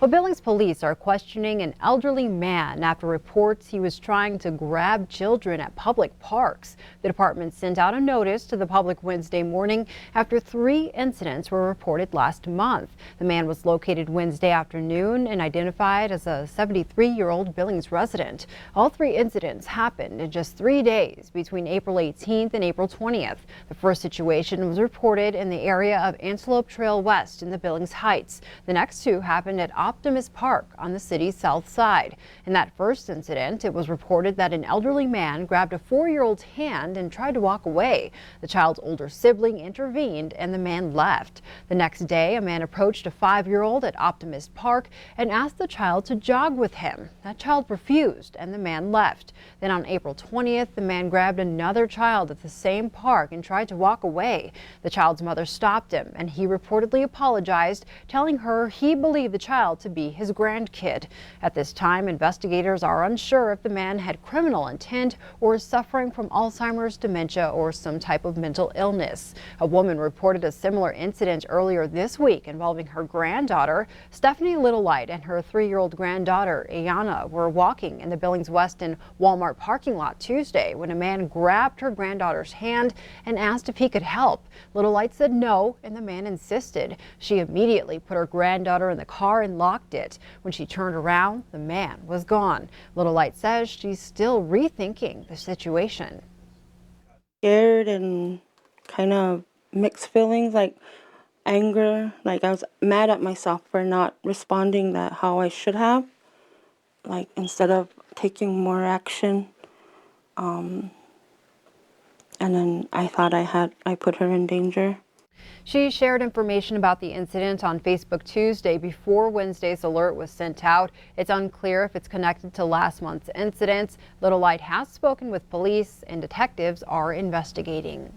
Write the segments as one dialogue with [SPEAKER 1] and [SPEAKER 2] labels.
[SPEAKER 1] Well, Billings police are questioning an elderly man after reports he was trying to grab children at public parks. The department sent out a notice to the public Wednesday morning after 3 incidents were reported last month. The man was located Wednesday afternoon and identified as a 73-year-old Billings resident. All 3 incidents happened in just 3 days between April 18th and April 20th. The first situation was reported in the area of Antelope Trail West in the Billings Heights. The next 2 happened at Optimist Park on the city's south side. In that first incident, it was reported that an elderly man grabbed a 4-year-old's hand and tried to walk away. The child's older sibling intervened and the man left. The next day, a man approached a 5-year-old at Optimist Park and asked the child to jog with him. That child refused and the man left. Then on April 20th, the man grabbed another child at the same park and tried to walk away. The child's mother stopped him and he reportedly apologized, telling her he believed the child to be his grandkid. At this time, investigators are unsure if the man had criminal intent or is suffering from Alzheimer's, dementia, or some type of mental illness. A woman reported a similar incident earlier this week involving her granddaughter. Stephanie Littlelight and her 3-year-old granddaughter, Ayana, were walking in the Billings Weston Walmart parking lot Tuesday when a man grabbed her granddaughter's hand and asked if he could help. Littlelight said no, and the man insisted. She immediately put her granddaughter in the car and locked it. When she turned around, the man was gone. Littlelight says she's still rethinking the situation.
[SPEAKER 2] Scared and kind of mixed feelings, like anger, like I was mad at myself for not responding that how I should have, like instead of taking more action. And then I thought I put her in danger.
[SPEAKER 1] She shared information about the incident on Facebook Tuesday before Wednesday's alert was sent out. It's unclear if it's connected to last month's incidents. Littlelight has spoken with police and detectives are investigating.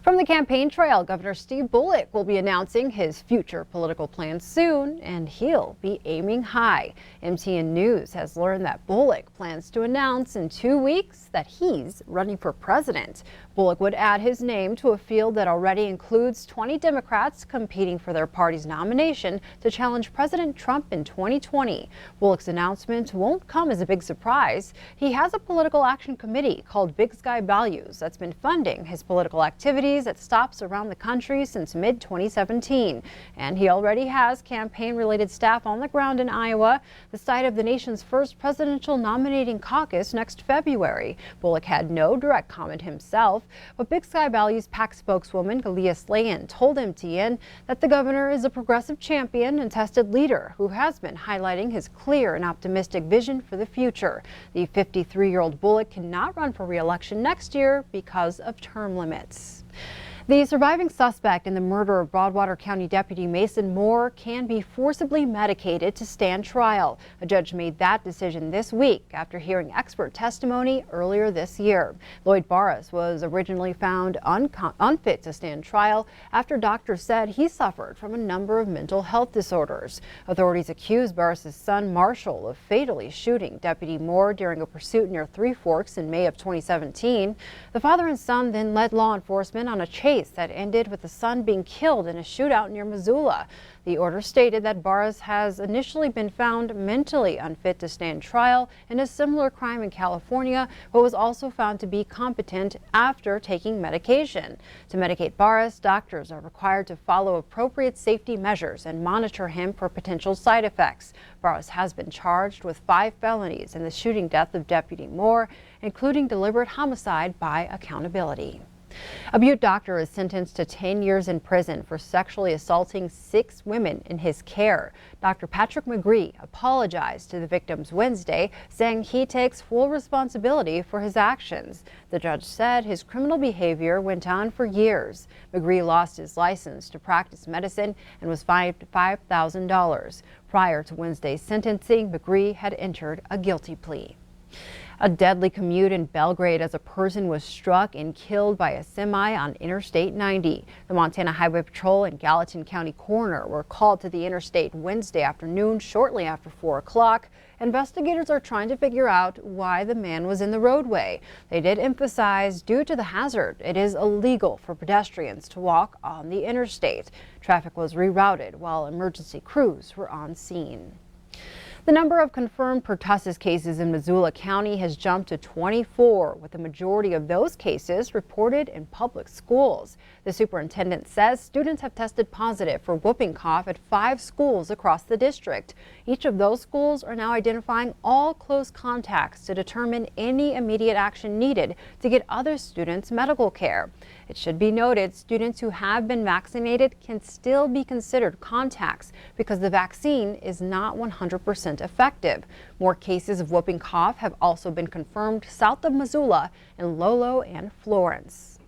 [SPEAKER 1] From the campaign trail, Governor Steve Bullock will be announcing his future political plans soon, and he'll be aiming high. MTM News has learned that Bullock plans to announce in 2 weeks that he's running for president. Bullock would add his name to a field that already includes 20 Democrats competing for their party's nomination to challenge President Trump in 2020. Bullock's announcement won't come as a big surprise. He has a political action committee called Big Sky Values that's been funding his political activities at stops around the country since mid-2017. And he already has campaign-related staff on the ground in Iowa, the site of the nation's first presidential nominating caucus next February. Bullock had no direct comment himself, but Big Sky Values PAC spokeswoman Galia Slayan told MTN that the governor is a progressive champion and tested leader who has been highlighting his clear and optimistic vision for the future. The 53-year-old Bullock cannot run for re-election next year because of term limits. The surviving suspect in the murder of Broadwater County Deputy Mason Moore can be forcibly medicated to stand trial. A judge made that decision this week after hearing expert testimony earlier this year. Lloyd Barras was originally found unfit to stand trial after doctors said he suffered from a number of mental health disorders. Authorities accused Barras' son Marshall of fatally shooting Deputy Moore during a pursuit near Three Forks in May of 2017. The father and son then led law enforcement on a chase that ended with the son being killed in a shootout near Missoula. The order stated that Barras has initially been found mentally unfit to stand trial in a similar crime in California, but was also found to be competent after taking medication. To medicate Barras, doctors are required to follow appropriate safety measures and monitor him for potential side effects. Barras has been charged with 5 felonies in the shooting death of Deputy Moore, including deliberate homicide by accountability. A Butte doctor is sentenced to 10 years in prison for sexually assaulting 6 women in his care. Dr. Patrick McGree apologized to the victims Wednesday, saying he takes full responsibility for his actions. The judge said his criminal behavior went on for years. McGree lost his license to practice medicine and was fined $5,000. Prior to Wednesday's sentencing, McGree had entered a guilty plea. A deadly commute in Belgrade as a person was struck and killed by a semi on Interstate 90. The Montana Highway Patrol and Gallatin County Coroner were called to the interstate Wednesday afternoon shortly after 4 o'clock. Investigators are trying to figure out why the man was in the roadway. They did emphasize, due to the hazard, it is illegal for pedestrians to walk on the interstate. Traffic was rerouted while emergency crews were on scene. The number of confirmed pertussis cases in Missoula County has jumped to 24, with the majority of those cases reported in public schools. The superintendent says students have tested positive for whooping cough at 5 schools across the district. Each of those schools are now identifying all close contacts to determine any immediate action needed to get other students medical care. It should be noted students who have been vaccinated can still be considered contacts because the vaccine is not 100% effective. More cases of whooping cough have also been confirmed south of Missoula in Lolo and Florence.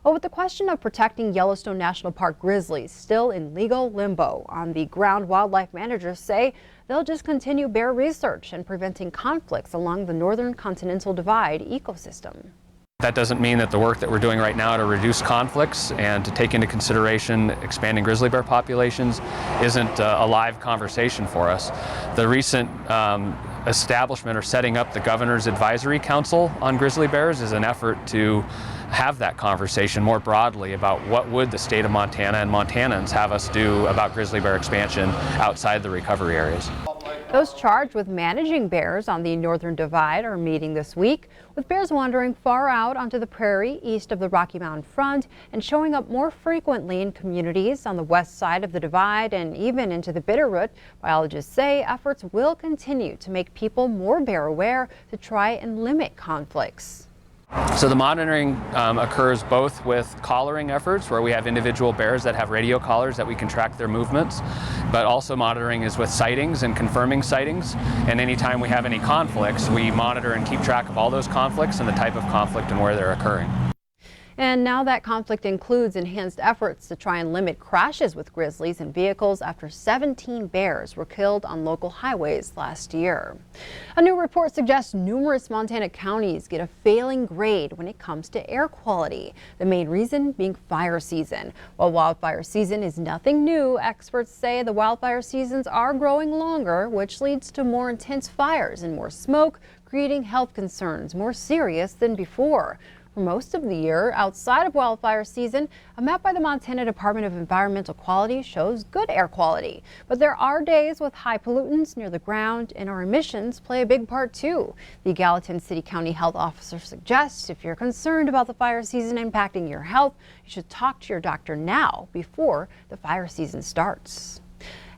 [SPEAKER 1] Well, with the question of protecting Yellowstone National Park grizzlies still in legal limbo, on the ground, wildlife managers say they'll just continue bear research and preventing conflicts along the northern Continental Divide ecosystem.
[SPEAKER 3] That doesn't mean that the work that we're doing right now to reduce conflicts and to take into consideration expanding grizzly bear populations isn't a live conversation for us. The recent establishment or setting up the Governor's Advisory Council on grizzly bears is an effort to have that conversation more broadly about what would the state of Montana and Montanans have us do about grizzly bear expansion outside the recovery areas.
[SPEAKER 1] Those charged with managing bears on the northern divide are meeting this week, with bears wandering far out onto the prairie east of the Rocky Mountain front and showing up more frequently in communities on the west side of the divide and even into the Bitterroot. Biologists say efforts will continue to make people more bear aware to try and limit conflicts.
[SPEAKER 3] So the monitoring occurs both with collaring efforts, where we have individual bears that have radio collars that we can track their movements, but also monitoring is with sightings and confirming sightings. And anytime we have any conflicts, we monitor and keep track of all those conflicts and the type of conflict and where they're occurring.
[SPEAKER 1] And now that conflict includes enhanced efforts to try and limit crashes with grizzlies and vehicles after 17 bears were killed on local highways last year. A new report suggests numerous Montana counties get a failing grade when it comes to air quality. The main reason being fire season. While wildfire season is nothing new, experts say the wildfire seasons are growing longer, which leads to more intense fires and more smoke, creating health concerns more serious than before. For most of the year, outside of wildfire season, a map by the Montana Department of Environmental Quality shows good air quality. But there are days with high pollutants near the ground, and our emissions play a big part too. The Gallatin City County Health Officer suggests if you're concerned about the fire season impacting your health, you should talk to your doctor now before the fire season starts.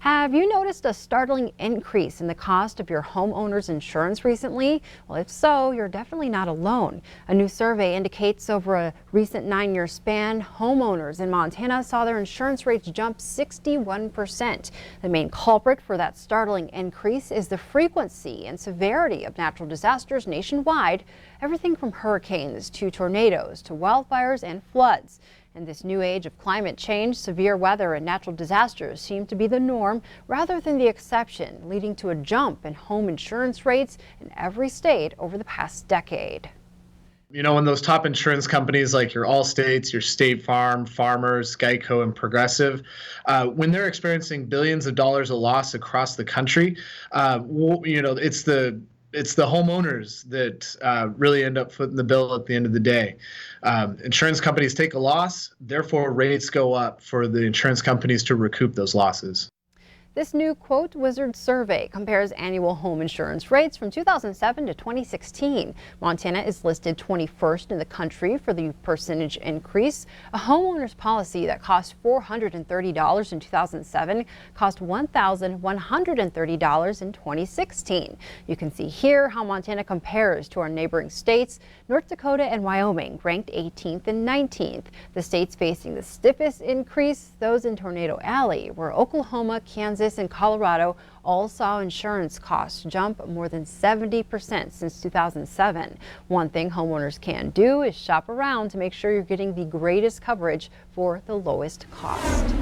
[SPEAKER 1] Have you noticed a startling increase in the cost of your homeowner's insurance recently? Well, if so, you're definitely not alone. A new survey indicates over a recent 9-year span, homeowners in Montana saw their insurance rates jump 61%. The main culprit for that startling increase is the frequency and severity of natural disasters nationwide, everything from hurricanes to tornadoes to wildfires and floods. In this new age of climate change, severe weather and natural disasters seem to be the norm rather than the exception, leading to a jump in home insurance rates in every state over the past decade.
[SPEAKER 4] You know, when those top insurance companies like your Allstates, your State Farm, Farmers, Geico, and Progressive, when they're experiencing billions of dollars of loss across the country, it's the homeowners that really end up footing the bill at the end of the day. Insurance companies take a loss, therefore rates go up for the insurance companies to recoup those losses.
[SPEAKER 1] This new Quote Wizard survey compares annual home insurance rates from 2007 to 2016. Montana is listed 21st in the country for the percentage increase. A homeowner's policy that cost $430 in 2007 cost $1,130 in 2016. You can see here how Montana compares to our neighboring states. North Dakota and Wyoming ranked 18th and 19th. The states facing the stiffest increase, those in Tornado Alley, where Oklahoma, Kansas, and Colorado all saw insurance costs jump more than 70% since 2007. One thing homeowners can do is shop around to make sure you're getting the greatest coverage for the lowest cost.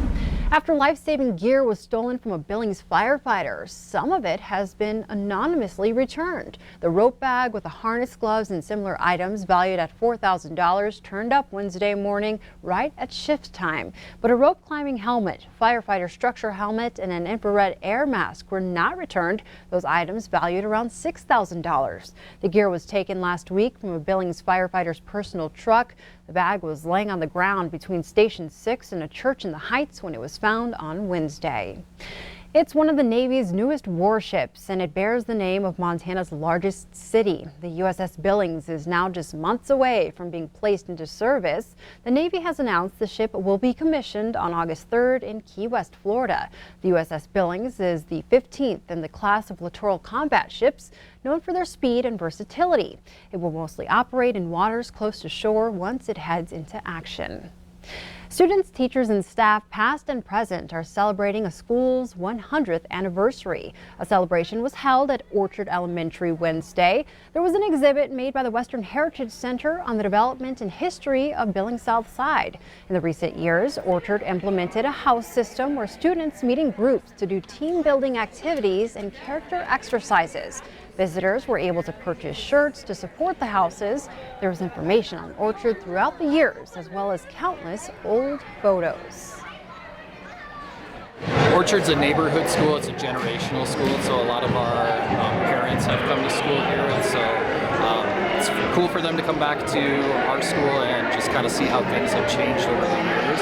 [SPEAKER 1] After life-saving gear was stolen from a Billings firefighter, some of it has been anonymously returned. The rope bag with a harness, gloves, and similar items valued at $4,000 turned up Wednesday morning right at shift time. But a rope climbing helmet, firefighter structure helmet, and an infrared air mask were not returned. Those items valued around $6,000. The gear was taken last week from a Billings firefighter's personal truck. The bag was laying on the ground between Station 6 and a church in the Heights when it was found on Wednesday. It's one of the Navy's newest warships, and it bears the name of Montana's largest city. The USS Billings is now just months away from being placed into service. The Navy has announced the ship will be commissioned on August 3rd in Key West, Florida. The USS Billings is the 15th in the class of littoral combat ships, known for their speed and versatility. It will mostly operate in waters close to shore once it heads into action. Students, teachers, and staff, past and present, are celebrating a school's 100th anniversary. A celebration was held at Orchard Elementary Wednesday. There was an exhibit made by the Western Heritage Center on the development and history of Billings South Side. In the recent years, Orchard implemented a house system where students meet in groups to do team-building activities and character exercises. Visitors were able to purchase shirts to support the houses. There was information on Orchard throughout the years, as well as countless old photos.
[SPEAKER 5] Orchard's a neighborhood school. It's a generational school, so a lot of our parents have come to school here, and so it's cool for them to come back to our school and just kind of see how things have changed over the years,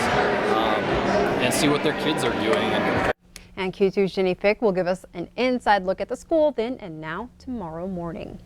[SPEAKER 5] and see what their kids are doing.
[SPEAKER 1] And Q2's Jenny Fick will give us an inside look at the school then and now tomorrow morning.